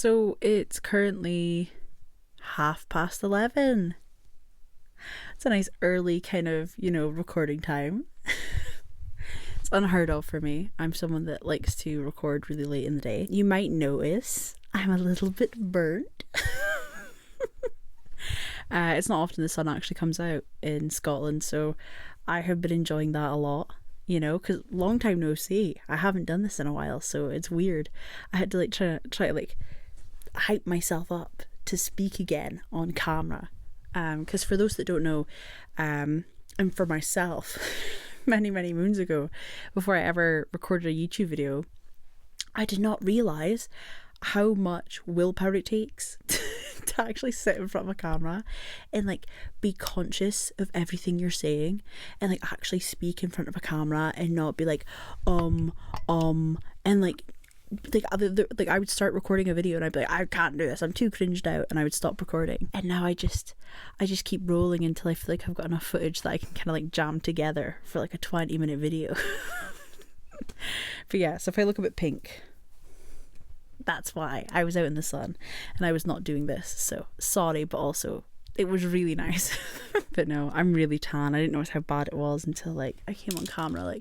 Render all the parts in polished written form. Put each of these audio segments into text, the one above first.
So it's currently 11:30. It's a nice early kind of, recording time. It's unheard of for me. I'm someone that likes to record really late in the day. You might notice I'm a little bit burnt. It's not often the sun actually comes out in Scotland, so I have been enjoying that a lot. Because long time no see. I haven't done this in a while, so it's weird. I had to try to hype myself up to speak again on camera. Because for those that don't know, and for myself, many moons ago, before I ever recorded a YouTube video, I did not realise how much willpower it takes to actually sit in front of a camera and be conscious of everything you're saying and actually speak in front of a camera and not be and I would start recording a video and I'd be like, I can't do this, I'm too cringed out, and I would stop recording. And now I just keep rolling until I feel like I've got enough footage that I can kind of jam together for a 20-minute video. But yeah, so if I look a bit pink, that's why. I was out in the sun and I was not doing this, so sorry, but also it was really nice. But no, I'm really tan. I didn't notice how bad it was until I came on camera.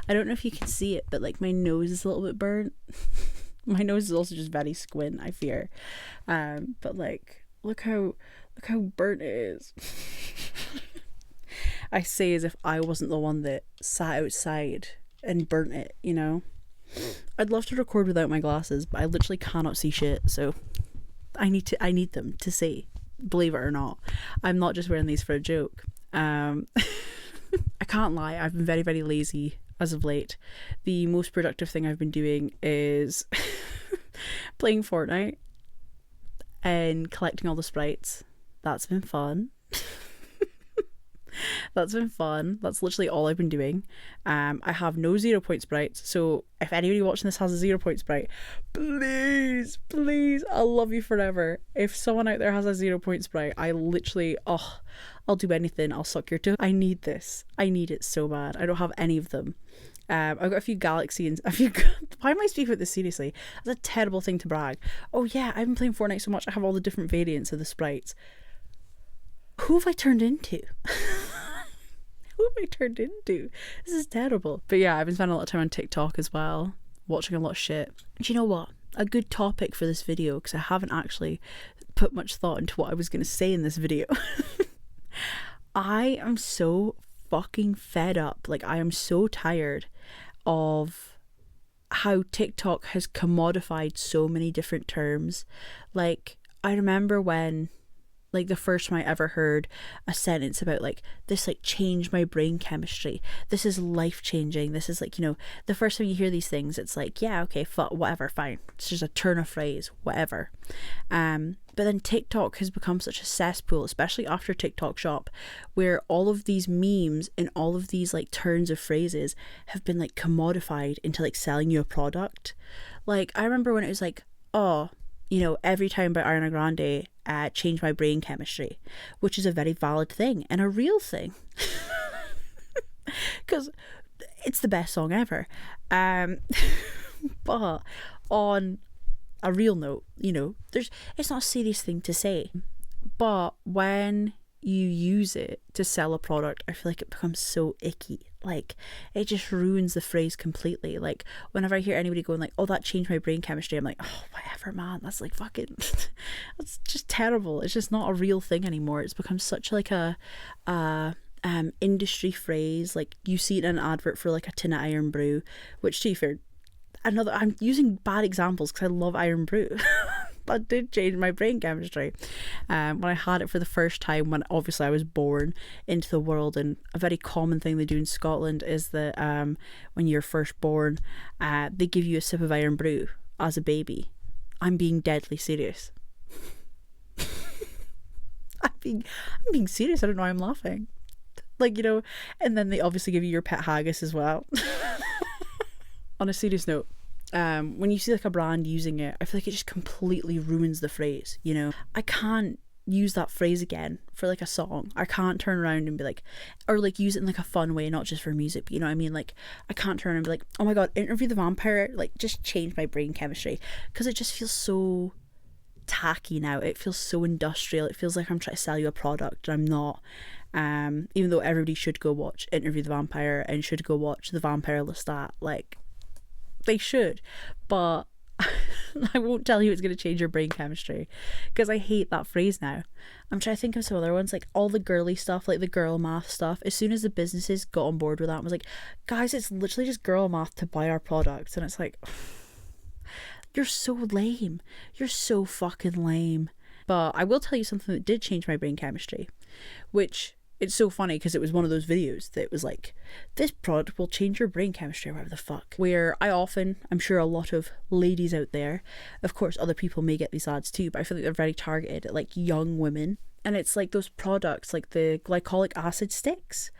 I don't know if you can see it, but my nose is a little bit burnt. My nose is also just very squint, I fear. But look how burnt it is. I say as if I wasn't the one that sat outside and burnt it, I'd love to record without my glasses, but I literally cannot see shit, so I need them to see. Believe it or not, I'm not just wearing these for a joke. I can't lie, I've been very, very lazy as of late. The most productive thing I've been doing is playing Fortnite and collecting all the sprites. That's been fun. That's literally all I've been doing. I have no 0 point sprites, so if anybody watching this has a 0 point sprite, please, I'll love you forever. If someone out there has a 0 point sprite, I literally, I'll do anything. I'll suck your toe. I need this. I need it so bad. I don't have any of them. I've got a few galaxies, why am I speaking about this seriously? That's a terrible thing to brag. Oh yeah, I've been playing Fortnite so much, I have all the different variants of the sprites. Who have I turned into? Who have I turned into? This is terrible. But yeah, I've been spending a lot of time on TikTok as well, watching a lot of shit. Do you know what? A good topic for this video, because I haven't actually put much thought into what I was going to say in this video. I am so fucking fed up. I am so tired of how TikTok has commodified so many different terms. I remember when the first time I ever heard a sentence about this changed my brain chemistry, this is life changing, this is the first time you hear these things, it's yeah, okay, whatever, fine, it's just a turn of phrase, whatever. But then TikTok has become such a cesspool, especially after TikTok Shop, where all of these memes and all of these turns of phrases have been commodified into selling you a product. I remember when it was oh, Every Time by Ariana Grande changed my brain chemistry, which is a very valid thing and a real thing. Because it's the best song ever. But on a real note, it's not a serious thing to say. But when you use it to sell a product, I feel it becomes so icky. It just ruins the phrase completely. Whenever I hear anybody going oh, that changed my brain chemistry, I'm oh, whatever, man, that's fucking that's just terrible. It's just not a real thing anymore. It's become such a industry phrase. You see it in an advert for a tin of Iron Brew, which, to be fair, I'm using bad examples because I love Iron Brew. That did change my brain chemistry when I had it for the first time, when obviously I was born into the world. And a very common thing they do in Scotland is that when you're first born, they give you a sip of Iron Brew as a baby. I'm being deadly serious. I'm being serious. I don't know why I'm laughing. And then they obviously give you your pet haggis as well. On a serious note, when you see a brand using it, I feel it just completely ruins the phrase. I can't use that phrase again for a song. I can't turn around and be or use it in a fun way, not just for music, but you know what I mean? I can't turn around and be oh my god, Interview the Vampire just changed my brain chemistry, because it just feels so tacky now. It feels so industrial. It feels like I'm trying to sell you a product and I'm not. Even though everybody should go watch Interview the Vampire and should go watch The Vampire Lestat, like, they should, but I won't tell you it's going to change your brain chemistry, because I hate that phrase now. I'm trying to think of some other ones, like all the girly stuff, like the girl math stuff. As soon as the businesses got on board with that and was like, guys, it's literally just girl math to buy our products, and it's like, you're so lame. You're so fucking lame. But I will tell you something that did change my brain chemistry, which, it's so funny because it was one of those videos that was like, this product will change your brain chemistry or whatever the fuck. Where I'm sure a lot of ladies out there, of course other people may get these ads too, but I feel like they're very targeted at like young women. And it's like those products like the glycolic acid sticks,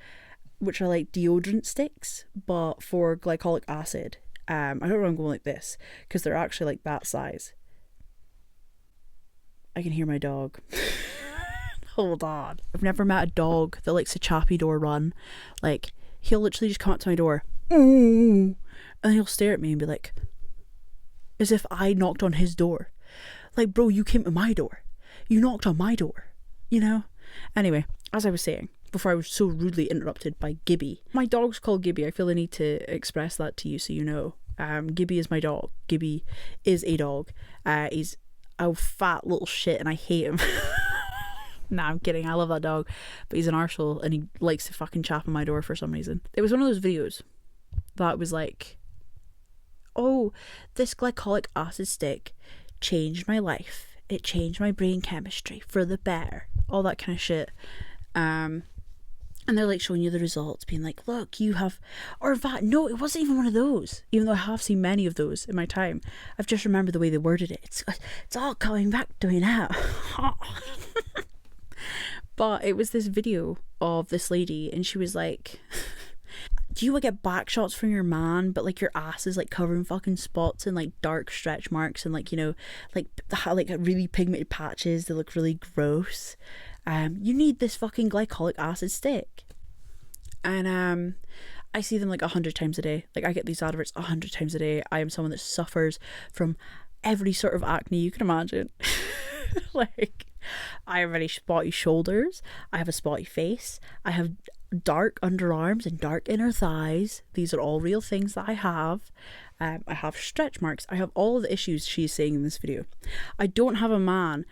which are like deodorant sticks, but for glycolic acid. I don't know why I'm going like this, because they're actually like that size. I can hear my dog. Hold on. I've never met a dog that likes a chappy door run. Like, he'll literally just come up to my door, and he'll stare at me and be like, as if I knocked on his door. Like, bro, you came to my door. You knocked on my door. You know? Anyway, as I was saying, before I was so rudely interrupted by Gibby. My dog's called Gibby. I feel the need to express that to you so you know. Gibby is my dog. Gibby is a dog. He's a fat little shit and I hate him. Nah, I'm kidding. I love that dog. But he's an arsehole and he likes to fucking chap on my door for some reason. It was one of those videos that was like, oh, this glycolic acid stick changed my life. It changed my brain chemistry for the better. All that kind of shit. And they're like showing you the results, being like, look, you have, or in fact, no, it wasn't even one of those, even though I have seen many of those in my time. I've just remembered the way they worded it. It's all coming back to me now. But it was this video of this lady and she was like, do you get back shots from your man, but like your ass is like covered in fucking spots and like dark stretch marks and like, you know, like really pigmented patches that look really gross. You need this fucking glycolic acid stick. And I see them like 100 times a day. Like I get these adverts 100 times a day. I am someone that suffers from every sort of acne you can imagine. Like, I have very spotty shoulders, I have a spotty face, I have dark underarms and dark inner thighs. These are all real things that I have. I have stretch marks. I have all of the issues she's saying in this video. I don't have a man,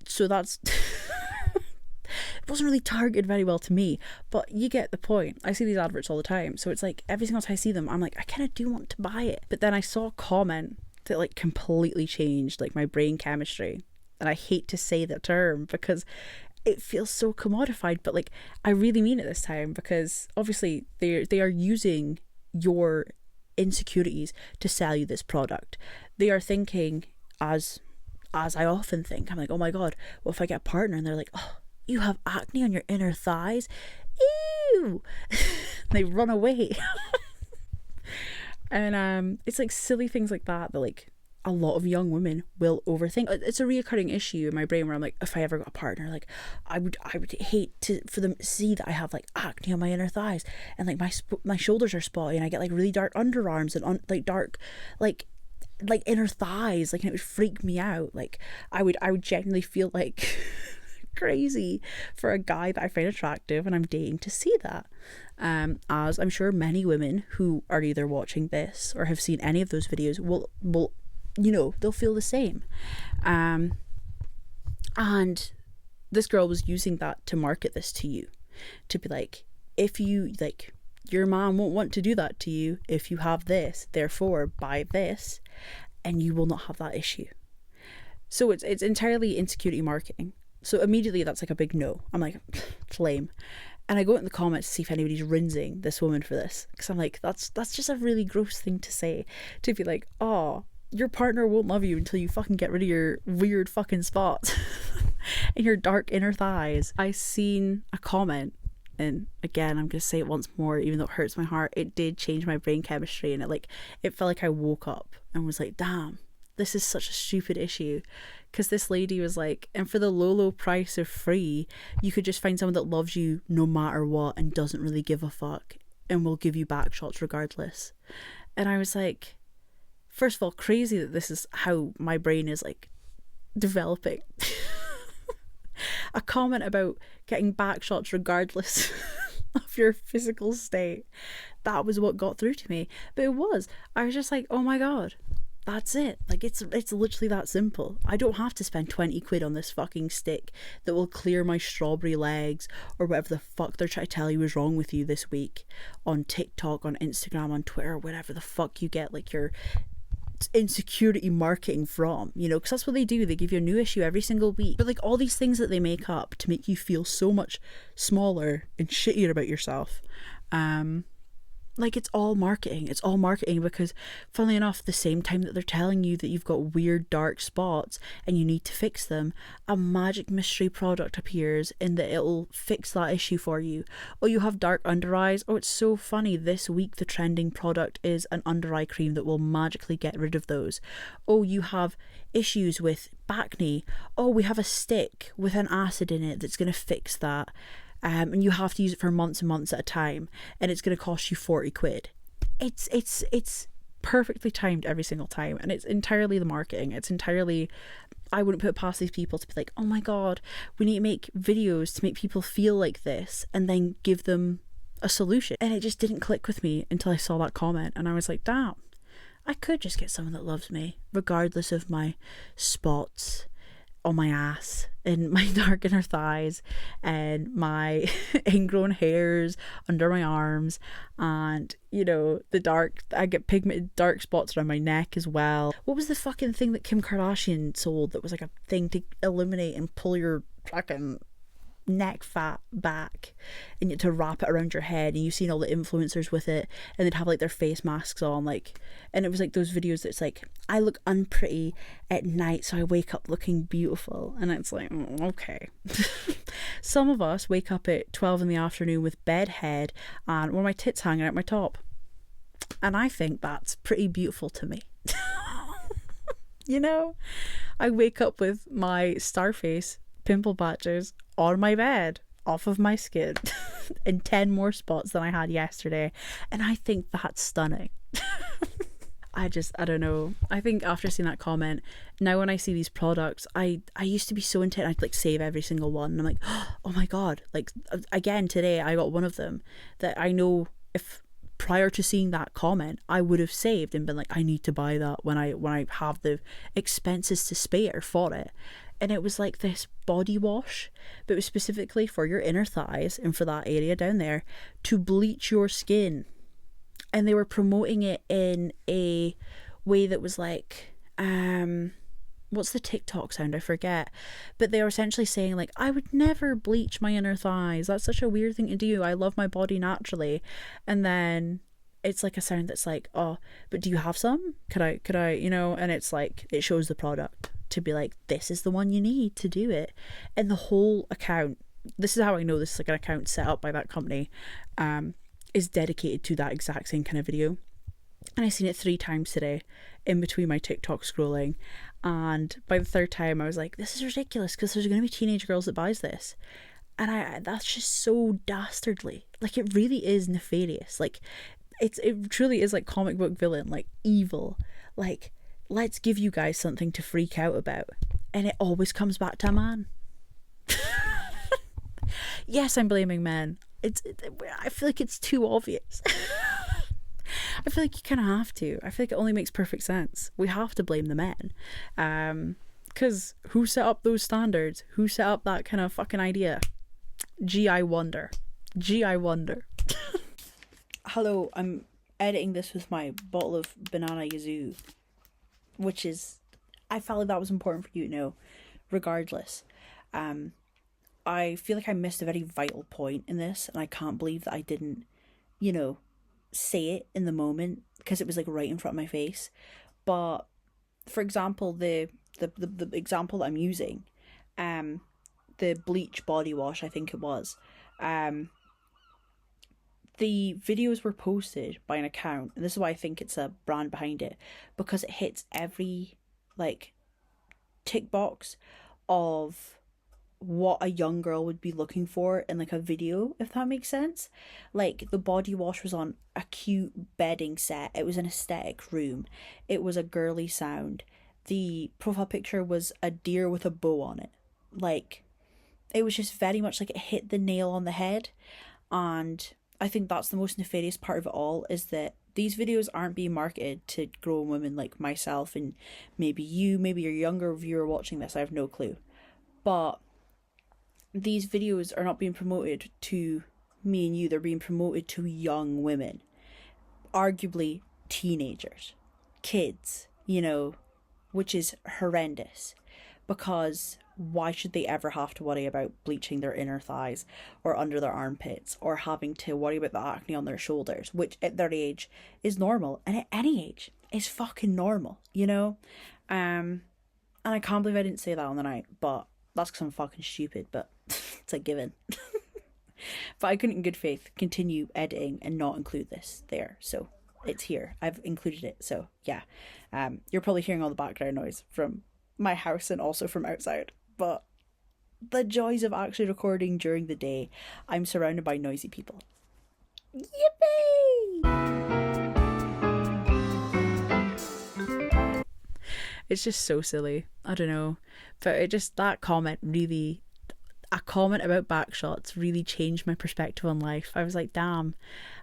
so that's it wasn't really targeted very well to me, but you get the point. I see these adverts all the time, so it's like every single time I see them I'm like, I kind of do want to buy it. But then I saw a comment that like completely changed like my brain chemistry, and I hate to say that term because it feels so commodified, but like I really mean it this time, because obviously they are using your insecurities to sell you this product. They are thinking, as I often think, I'm like, oh my god, what if I get a partner and they're like, oh, you have acne on your inner thighs, ew. They run away. And it's like silly things like that like a lot of young women will overthink. It's a reoccurring issue in my brain where I'm like, if I ever got a partner, like I would hate for them to see that I have like acne on my inner thighs and like my shoulders are spotty and I get like really dark underarms and like dark like inner thighs, like, and it would freak me out. Like I would genuinely feel like crazy for a guy that I find attractive and I'm dating to see that. As I'm sure many women who are either watching this or have seen any of those videos will you know, they'll feel the same. And this girl was using that to market this to you, to be like, if you like, your mom won't want to do that to you if you have this, therefore buy this and you will not have that issue. So it's entirely insecurity marketing. So immediately that's like a big no. I'm like, it's lame. And I go in the comments to see if anybody's rinsing this woman for this, because I'm like, that's just a really gross thing to say, to be like, oh, your partner won't love you until you fucking get rid of your weird fucking spots and your dark inner thighs. I seen a comment, and again I'm gonna say it once more even though it hurts my heart, it did change my brain chemistry, and it felt like I woke up and was like, damn, this is such a stupid issue. Because this lady was like, and for the low price of free, you could just find someone that loves you no matter what and doesn't really give a fuck and will give you back shots regardless. And I was like, first of all, crazy that this is how my brain is like developing. A comment about getting back shots regardless of your physical state. That was what got through to me. But it was. I was just like, oh my god, that's it. Like, it's literally that simple. I don't have to spend 20 quid on this fucking stick that will clear my strawberry legs or whatever the fuck they're trying to tell you is wrong with you this week on TikTok, on Instagram, on Twitter, whatever the fuck you get like your insecurity marketing from, you know, because that's what they do. They give you a new issue every single week, but like all these things that they make up to make you feel so much smaller and shittier about yourself. Like, it's all marketing. It's all marketing because, funnily enough, the same time that they're telling you that you've got weird dark spots and you need to fix them, a magic mystery product appears and that it'll fix that issue for you. Oh, you have dark under eyes. Oh, it's so funny. This week the trending product is an under eye cream that will magically get rid of those. Oh, you have issues with back knee. Oh, we have a stick with an acid in it that's going to fix that. And you have to use it for months and months at a time, and it's going to cost you 40 quid. It's perfectly timed every single time, and it's entirely the marketing. It's entirely, I wouldn't put it past these people to be like, oh my god, we need to make videos to make people feel like this and then give them a solution. And it just didn't click with me until I saw that comment, and I was like, damn, I could just get someone that loves me regardless of my spots on my ass and my dark inner thighs and my ingrown hairs under my arms, and you know, I get pigmented dark spots around my neck as well. What was the fucking thing that Kim Kardashian sold that was like a thing to eliminate and pull your fucking neck fat back, and you had to wrap it around your head, and you've seen all the influencers with it, and they'd have like their face masks on, like, and it was like those videos that's like, I look unpretty at night so I wake up looking beautiful, and it's like, okay. Some of us wake up at 12 in the afternoon with bedhead and one of my tits hanging out my top, and I think that's pretty beautiful to me. You know, I wake up with my star face pimple patches on my bed off of my skin and 10 more spots than I had yesterday, and I think that's stunning. I don't know. I think after seeing that comment, now when I see these products, I used to be so intent, I'd like save every single one, and I'm like, oh my god, like again today I got one of them that I know if prior to seeing that comment I would have saved and been like, I need to buy that when I have the expenses to spare for it. And it was like this body wash, but it was specifically for your inner thighs and for that area down there to bleach your skin. And they were promoting it in a way that was like, what's the TikTok sound? I forget. But they were essentially saying like, I would never bleach my inner thighs. That's such a weird thing to do. I love my body naturally. And then it's like a sound that's like, oh, but do you have some? Could I, you know? And it's like, it shows the product to be like, this is the one you need to do it. And the whole account, this is how I know this is like an account set up by that company, is dedicated to that exact same kind of video. And I seen it 3 times today in between my TikTok scrolling, and by the 3rd time I was like, this is ridiculous, because there's going to be teenage girls that buys this, and that's just so dastardly. Like, it really is nefarious. Like, it truly is like comic book villain, like evil, like, let's give you guys something to freak out about, and it always comes back to a man. Yes, I'm blaming men. I feel like it's too obvious. I feel like you kind of have to. I feel like it only makes perfect sense. We have to blame the men. Because who set up those standards? Who set up that kind of fucking idea? Gee, I wonder. Hello, I'm editing this with my bottle of banana yazoo, which is, I felt like that was important for you to know. Regardless, I feel like I missed a very vital point in this, and I can't believe that I didn't, say it in the moment, because it was like right in front of my face. But for example, the example that I'm using, the bleach body wash, I think it was, the videos were posted by an account, and this is why I think it's a brand behind it, because it hits every like tick box of what a young girl would be looking for in like a video, if that makes sense. Like, the body wash was on a cute bedding set, it was an aesthetic room, it was a girly sound, the profile picture was a deer with a bow on it. Like, it was just very much like it hit the nail on the head. And I think that's the most nefarious part of it all, is that these videos aren't being marketed to grown women like myself and maybe you, maybe your younger viewer watching this, I have no clue. But these videos are not being promoted to me and you, they're being promoted to young women, arguably teenagers, kids, you know, which is horrendous, because why should they ever have to worry about bleaching their inner thighs or under their armpits, or having to worry about the acne on their shoulders, which at their age is normal, and at any age is fucking normal, you know? And I can't believe I didn't say that on the night, but that's because I'm fucking stupid, but it's a given. But I couldn't in good faith continue editing and not include this there, so it's here. I've included it, so yeah. You're probably hearing all the background noise from my house and also from outside, but the joys of actually recording during the day, I'm surrounded by noisy people. Yippee! It's just so silly. I don't know, but it just, that comment really, a comment about backshots really changed my perspective on life. I was like, damn,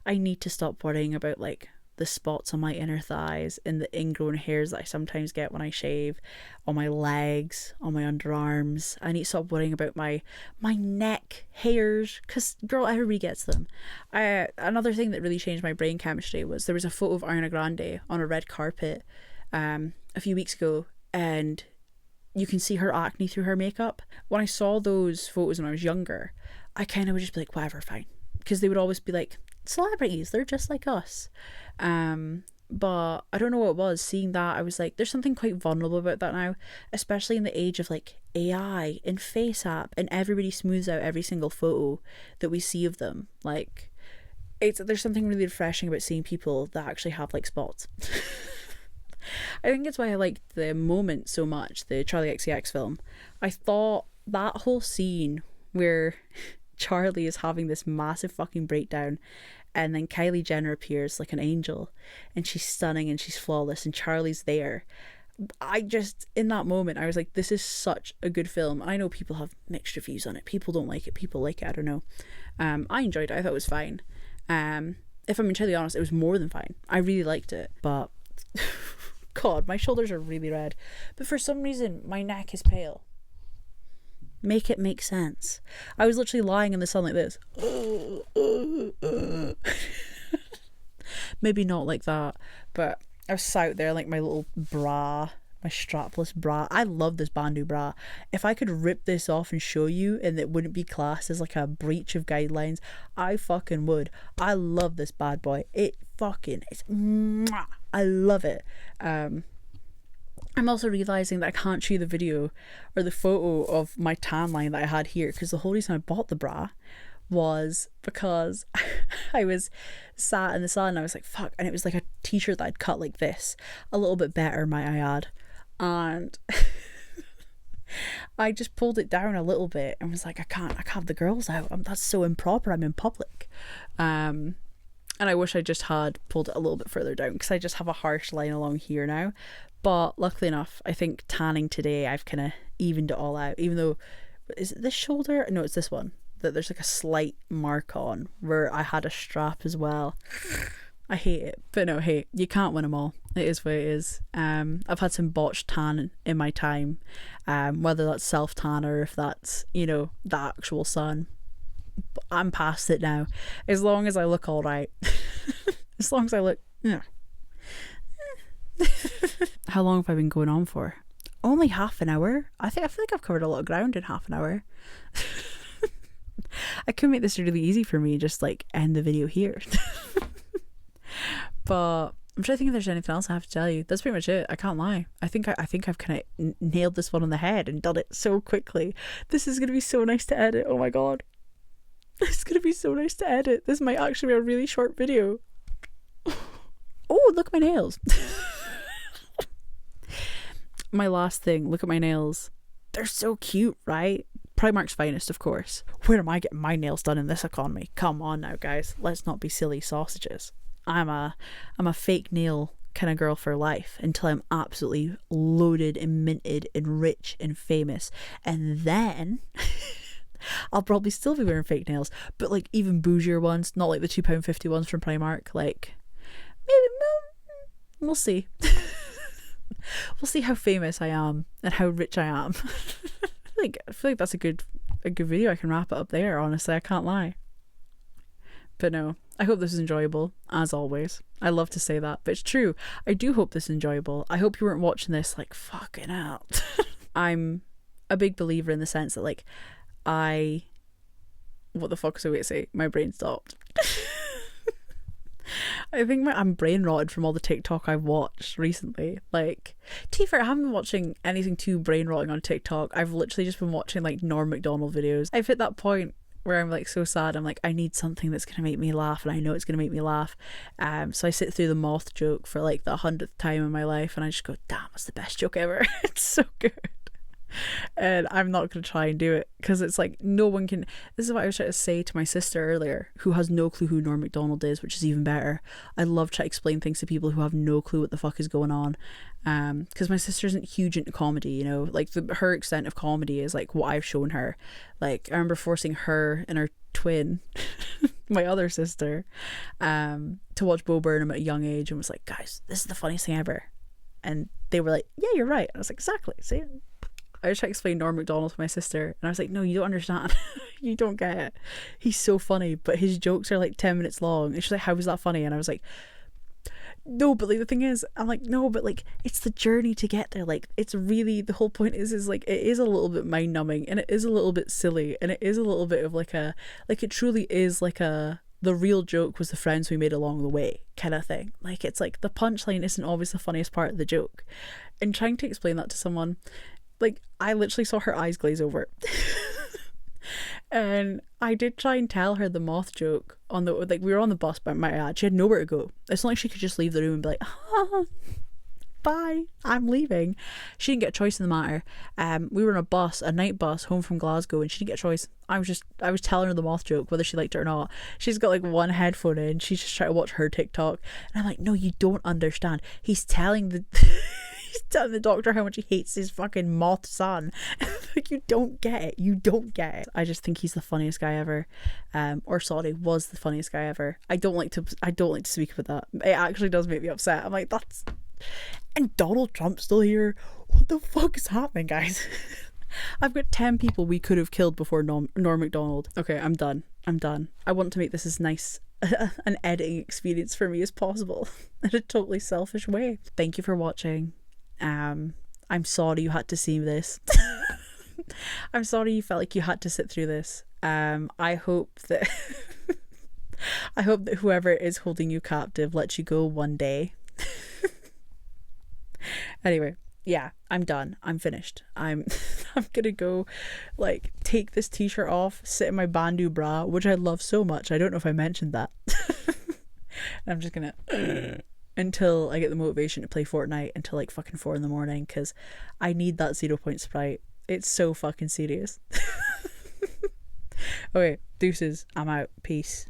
I need to stop worrying about like the spots on my inner thighs and the ingrown hairs that I sometimes get when I shave, on my legs, on my underarms. I need to stop worrying about my neck hairs, because girl, everybody gets them. Another thing that really changed my brain chemistry was there was a photo of Ariana Grande on a red carpet a few weeks ago, and you can see her acne through her makeup. When I saw those photos when I was younger, I kind of would just be like, whatever, fine, because they would always be like, celebrities, they're just like us. But I don't know what it was, seeing that I was like, there's something quite vulnerable about that now, especially in the age of like AI and face app, and everybody smooths out every single photo that we see of them. Like, there's something really refreshing about seeing people that actually have like spots. I think it's why I liked The Moment so much, the Charlie XCX film. I thought that whole scene where Charlie is having this massive fucking breakdown, and then Kylie Jenner appears like an angel, and she's stunning and she's flawless, and Charlie's there. I just, in that moment, I was like, this is such a good film. I know people have mixed reviews on it. People don't like it. People like it. I don't know. I enjoyed it. I thought it was fine. If I'm entirely honest, it was more than fine. I really liked it, but God, my shoulders are really red. But for some reason, my neck is pale. Make it make sense. I was literally lying in the sun like this. Maybe not like that, but I was out there like my little bra, my strapless bra. I love this bandeau bra. If I could rip this off and show you and it wouldn't be classed as like a breach of guidelines, I fucking would. I love this bad boy. It's mwah. I love it. I'm also realising that I can't show you the video or the photo of my tan line that I had here, because the whole reason I bought the bra was because I was sat in the sun and I was like, fuck, and it was like a t-shirt that I'd cut like this, a little bit better, might I add, and I just pulled it down a little bit and was like, I can't have the girls out, that's so improper, I'm in public. And I wish I just had pulled it a little bit further down, because I just have a harsh line along here now. But luckily enough, I think tanning today, I've kind of evened it all out. Even though, is it this shoulder? No, it's this one that there's like a slight mark on where I had a strap as well. I hate it, but no, hey, you can't win them all. It is what it is. I've had some botched tan in my time, whether that's self tan or if that's, you know, the actual sun. I'm past it now. As long as I look all right. As long as I look, yeah. How long have I been going on for? Only half an hour. I feel like I've covered a lot of ground in half an hour. I could make this really easy for me, just like end the video here. But I'm trying to think if there's anything else I have to tell you. That's pretty much it. I can't lie. I think I've kind of nailed this one on the head and done it so quickly. This is gonna be so nice to edit. Oh my god, it's gonna be so nice to edit. This might actually be a really short video. Oh, look at my nails. My last thing, look at my nails. They're so cute, right? Primark's finest, of course. Where am I getting my nails done in this economy? Come on now, guys. Let's not be silly sausages. I'm a fake nail kind of girl for life until I'm absolutely loaded and minted and rich and famous. And then I'll probably still be wearing fake nails, but like even bougier ones, not like the £2.50 ones from Primark. Like, maybe, we'll see. We'll see how famous I am and how rich I am. I feel like that's a good video. I can wrap it up there, honestly. I can't lie. But no, I hope this is enjoyable, as always. I love to say that, but it's true. I do hope this is enjoyable. I hope you weren't watching this like, fucking hell. I'm a big believer in the sense that like, what the fuck is the way to say? My brain stopped. I think I'm brain rotted from all the TikTok I've watched recently. Like, to be fair, I haven't been watching anything too brain rotting on TikTok. I've literally just been watching like Norm Macdonald videos. I've hit that point where I'm like so sad. I'm like, I need something that's gonna make me laugh, and I know it's gonna make me laugh. So I sit through the moth joke for like the 100th time in my life, and I just go, damn, it's the best joke ever. It's so good. And I'm not going to try and do it because it's like no one can. This is what I was trying to say to my sister earlier, who has no clue who Norm Macdonald is, which is even better. I love trying to explain things to people who have no clue what the fuck is going on, because my sister isn't huge into comedy, you know, like her extent of comedy is like what I've shown her. Like, I remember forcing her and her twin my other sister to watch Bo Burnham at a young age, and was like, guys, this is the funniest thing ever. And they were like, yeah, you're right. I was like, exactly, see. I was trying to explain Norm Macdonald to my sister, and I was like, no, you don't understand. You don't get it. He's so funny, but his jokes are like 10 minutes long. And she's like, how was that funny? And I was like, no, but like the thing is, I'm like, no, but like it's the journey to get there. Like, it's really, the whole point is like, it is a little bit mind numbing, and it is a little bit silly, and it is a little bit of like it truly is like the real joke was the friends we made along the way kind of thing. Like, it's like the punchline isn't always the funniest part of the joke. And trying to explain that to someone, like, I literally saw her eyes glaze over. And I did try and tell her the moth joke on the, like, we were on the bus, but my ad, she had nowhere to go. It's not like she could just leave the room and be like, bye, I'm leaving. She didn't get a choice in the matter. We were on a bus, a night bus home from Glasgow, and she didn't get a choice. I was telling her the moth joke, whether she liked it or not. She's got like one headphone in, she's just trying to watch her TikTok, and I'm like, no, you don't understand. He's telling the doctor how much he hates his fucking moth son. Like, you don't get it. I just think he's the funniest guy ever. Was the funniest guy ever. I don't like to speak about that. It actually does make me upset. I'm like, that's, and Donald Trump's still here. What the fuck is happening, guys? I've got 10 people we could have killed before Norm Macdonald. Okay, I'm done. I want to make this as nice an editing experience for me as possible in a totally selfish way. Thank you for watching. I'm sorry you had to see this. I'm sorry you felt like you had to sit through this. I hope that whoever is holding you captive lets you go one day. Anyway, yeah, I'm done. I'm finished. I'm gonna go like take this t-shirt off, sit in my bandeau bra, which I love so much. I don't know if I mentioned that. I'm just gonna until I get the motivation to play Fortnite until like fucking 4 a.m, because I need that 0 point Sprite. It's so fucking serious. Okay, deuces. I'm out. Peace.